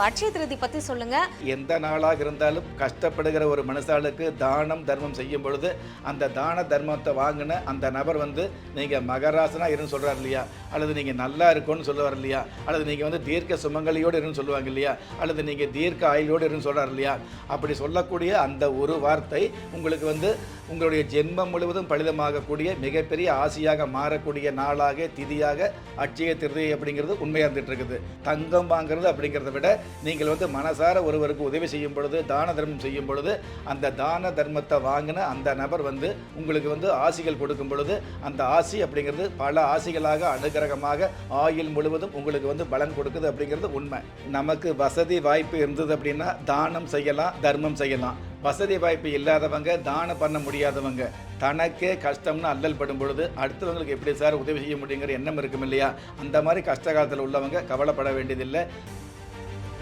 அட்சய திருதி பத்தி சொல்லுங்க. எந்த நாளாக இருந்தாலும் கஷ்டப்படுகிற ஒரு மனுஷாளுக்கு தானம் தர்மம் செய்யும் பொழுது அந்த தான தர்மத்தை வாங்கின அந்த நபர் நீங்க மகராசனா இருன்னு சொல்றாரு இல்லையா, அல்லது நீங்க நல்லா இருக்கும்னு சொல்லுவார் இல்லையா, அல்லது நீங்க தீர்க்க சுமங்கலியோடு இருன்னு சொல்லுவாங்க இல்லையா, அல்லது நீங்க தீர்க்க ஆயுளோடு இருன்னு சொல்றாரு இல்லையா, அப்படி சொல்லக்கூடிய அந்த ஒரு வார்த்தை உங்களுக்கு உங்களுடைய ஜென்மம் முழுவதும் பலிதமாகக்கூடிய மிகப்பெரிய ஆசையாக மாறக்கூடிய நாளாக திதியாக அட்சய திருதி அப்படிங்கிறது உண்மையாக இருந்துட்டு இருக்குது. தங்கம் வாங்கிறது அப்படிங்கிறத விட நீங்கள் மனசார ஒருவருக்கு உதவி செய்யும் பொழுது தான தர்மம் செய்யும் பொழுது அந்த தான தர்மத்தை வாங்கின அந்த நபர் உங்களுக்கு ஆசிகள் கொடுக்கும் பொழுது அந்த ஆசி அப்படிங்கிறது பல ஆசிகளாக அனுகிரகமாக ஆயுள் முழுவதும் உங்களுக்கு பலன் கொடுக்குது அப்படிங்கிறது உண்மை. நமக்கு வசதி வாய்ப்பு இருந்தது அப்படின்னா தானம் செய்யலாம், தர்மம் செய்யலாம். வசதி வாய்ப்பு இல்லாதவங்க, தானம் பண்ண முடியாதவங்க, தனக்கே கஷ்டம்னு அல்லல் படும் பொழுது அடுத்தவங்களுக்கு எப்படி சார் உதவி செய்ய முடியுங்கிற எண்ணம் இருக்கும் இல்லையா, அந்த மாதிரி கஷ்ட காலத்தில் உள்ளவங்க கவலைப்பட வேண்டியதில்லை.